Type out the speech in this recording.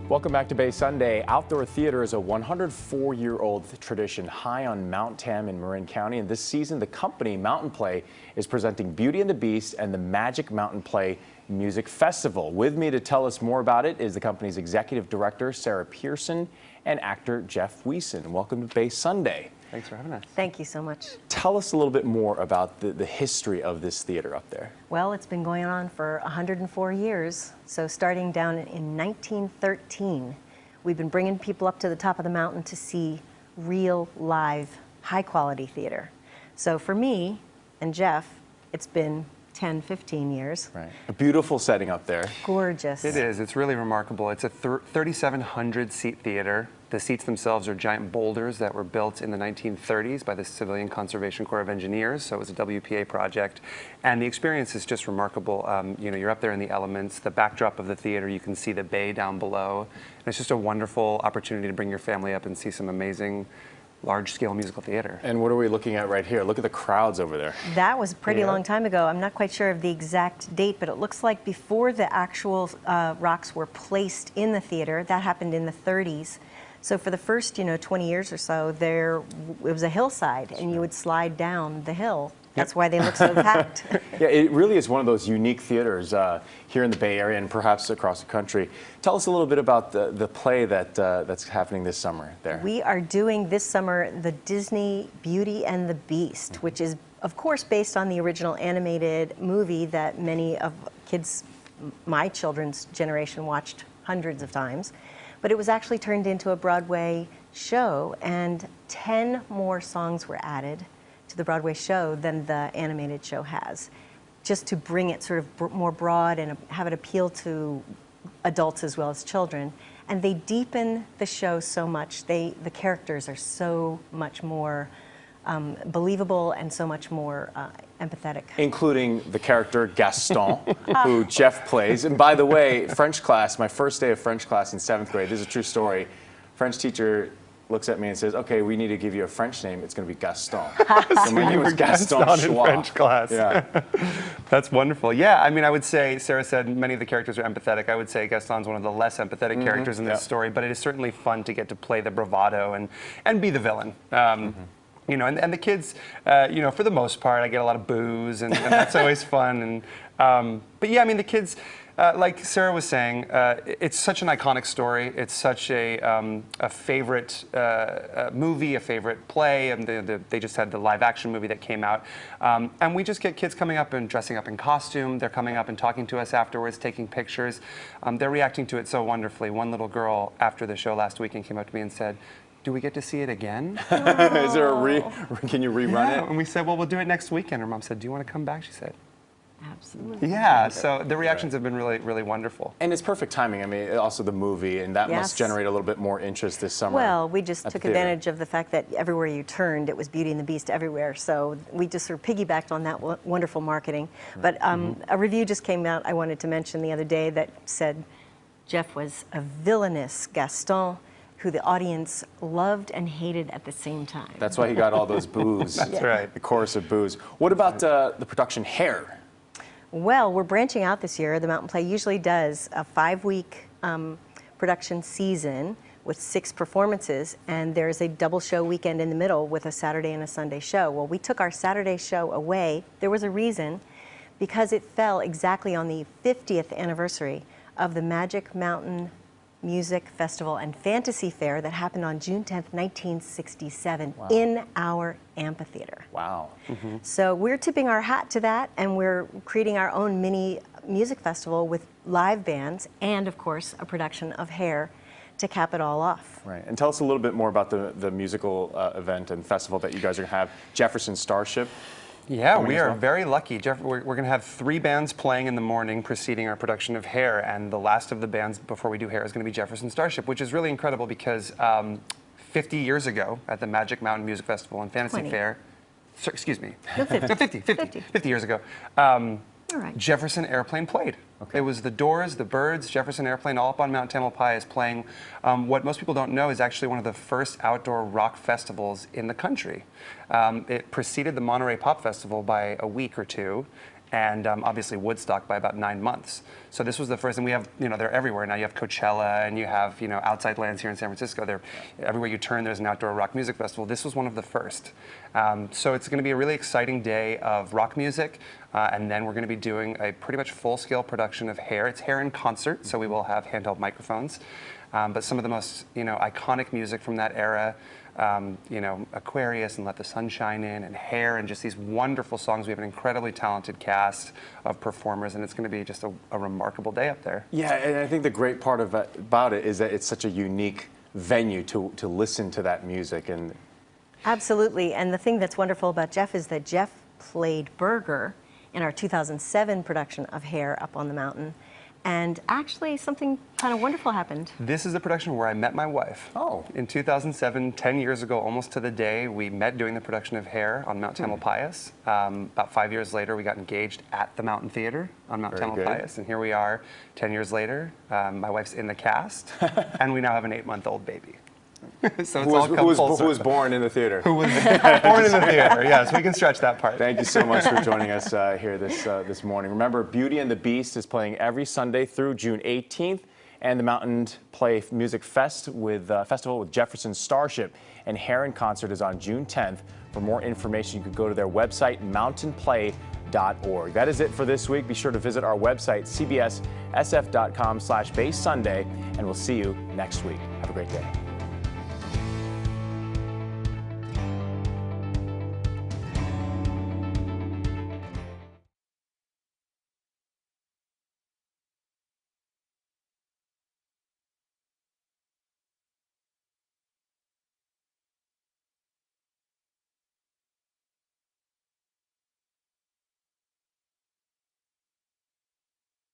Welcome back to Bay Sunday. Outdoor theater is a 104-year-old tradition high on Mount Tam in Marin County. And this season, the company, Mountain Play, is presenting Beauty and the Beast and the Magic Mountain Play Music Festival. With me to tell us more about it is the company's Executive Director, Sara Pearson, and actor Jeff Wiesen. Welcome to Bay Sunday. Thanks for having us. Thank you so much. Tell us a little bit more about the history of this theater up there. Well, it's been going on for 104 years. So starting down in 1913, we've been bringing people up to the top of the mountain to see real, live, high-quality theater. So for me and Jeff, it's been 10, 15 years. Right. A beautiful setting up there. Gorgeous. It is. It's really remarkable. It's a 3,700 seat theater. The seats themselves are giant boulders that were built in the 1930s by the Civilian Conservation Corps of Engineers, so it was a WPA project. And the experience is just remarkable. You know, you're up there in the elements, the backdrop of the theater, you can see the bay down below. And it's just a wonderful opportunity to bring your family up and see some amazing large-scale musical theater. And what are we looking at right here? Look at the crowds over there. That was a pretty long time ago. I'm not quite sure of the exact date, but it looks like before the actual rocks were placed in the theater. That happened in the 30s. So for the first, 20 years or so, it was a hillside, and you would slide down the hill. That's why they look so packed. Yeah, it really is one of those unique theaters here in the Bay Area and perhaps across the country. Tell us a little bit about the play that's happening this summer there. We are doing this summer the Disney Beauty and the Beast, which is, of course, based on the original animated movie that many of kids, my children's generation, watched hundreds of times. But it was actually turned into a Broadway show, and 10 more songs were added to the Broadway show than the animated show has, just to bring it sort of more broad and have it appeal to adults as well as children. And they deepen the show so much. The characters are so much more believable and so much more empathetic. Including the character Gaston, who Jeff plays. And by the way, French class, my first day of French class in 7th grade, this is a true story. French teacher looks at me and says, okay, we need to give you a French name. It's going to be Gaston. So my name was Gaston in French class. Yeah. That's wonderful. Yeah, I mean, I would say, Sarah said many of the characters are empathetic. I would say Gaston's one of the less empathetic characters in this story, but it is certainly fun to get to play the bravado and be the villain. You know, and the kids, for the most part, I get a lot of booze, and that's always fun. But yeah, I mean, the kids, like Sarah was saying, it's such an iconic story. It's such a favorite movie, a favorite play, and they just had the live-action movie that came out. And we just get kids coming up and dressing up in costume. They're coming up and talking to us afterwards, taking pictures. They're reacting to it so wonderfully. One little girl, after the show last weekend, came up to me and said, do we get to see it again? Is there can you rerun it? And we said, well, we'll do it next weekend. Her mom said, do you want to come back? She said, absolutely. Yeah, so the reactions have been really, really wonderful. And it's perfect timing. I mean, also the movie, and that must generate a little bit more interest this summer. Well, we just took advantage of the fact that everywhere you turned, it was Beauty and the Beast everywhere. So we just sort of piggybacked on that wonderful marketing. But a review just came out I wanted to mention the other day that said Jeff was a villainous Gaston who the audience loved and hated at the same time. That's why he got all those boos. That's right. The chorus of boos. What about the production Hair? Well, we're branching out this year. The Mountain Play usually does a 5-week production season with 6 performances, and there's a double show weekend in the middle with a Saturday and a Sunday show. Well, we took our Saturday show away. There was a reason, because it fell exactly on the 50th anniversary of the Magic Mountain Music Festival and Fantasy Fair that happened on June 10th, 1967 in our amphitheater. Wow. So we're tipping our hat to that, and we're creating our own mini music festival with live bands and, of course, a production of Hair to cap it all off. Right. And tell us a little bit more about the musical event and festival that you guys are going to have. Jefferson Starship. Yeah, we are very lucky. We're going to have 3 bands playing in the morning preceding our production of Hair, and the last of the bands before we do Hair is going to be Jefferson Starship, which is really incredible because 50 years ago at the Magic Mountain Music Festival and Fantasy Fair, excuse me, no, 50. 50 years ago, Jefferson Airplane played. It was the Doors, the Byrds, Jefferson Airplane, all up on Mount Tamalpais playing what most people don't know is actually one of the first outdoor rock festivals in the country. It preceded the Monterey Pop Festival by a week or two, and obviously Woodstock by about 9 months. So this was the first, and we have, they're everywhere now. You have Coachella, and you have, Outside Lands here in San Francisco. They're everywhere you turn. There's an outdoor rock music festival. This was one of the first. So it's going to be a really exciting day of rock music, and then we're going to be doing a pretty much full-scale production of Hair. It's Hair in concert, so we will have handheld microphones, but some of the most, iconic music from that era. Aquarius and Let the Sun Shine In and Hair and just these wonderful songs. We have an incredibly talented cast of performers, and it's going to be just a remarkable day up there. Yeah, and I think the great part about it is that it's such a unique venue to listen to that music. And absolutely, and the thing that's wonderful about Jeff is that Jeff played Berger in our 2007 production of Hair up on the mountain. And actually, something kind of wonderful happened. This is the production where I met my wife. Oh. In 2007, 10 years ago, almost to the day, we met doing the production of Hair on Mount Tamalpais. About 5 years later, we got engaged at the Mountain Theater on Mount Tamalpais. And here we are, 10 years later. My wife's in the cast, and we now have an 8-month-old baby. So who was born in the theater. Who was born in the theater, yes, we can stretch that part. Thank you so much for joining us here this morning. Remember, Beauty and the Beast is playing every Sunday through June 18th, and the Mountain Play Music Festival with Jefferson Starship and Hair in Concert is on June 10th. For more information, you can go to their website, mountainplay.org. That is it for this week. Be sure to visit our website, cbssf.com/basesunday, and we'll see you next week. Have a great day.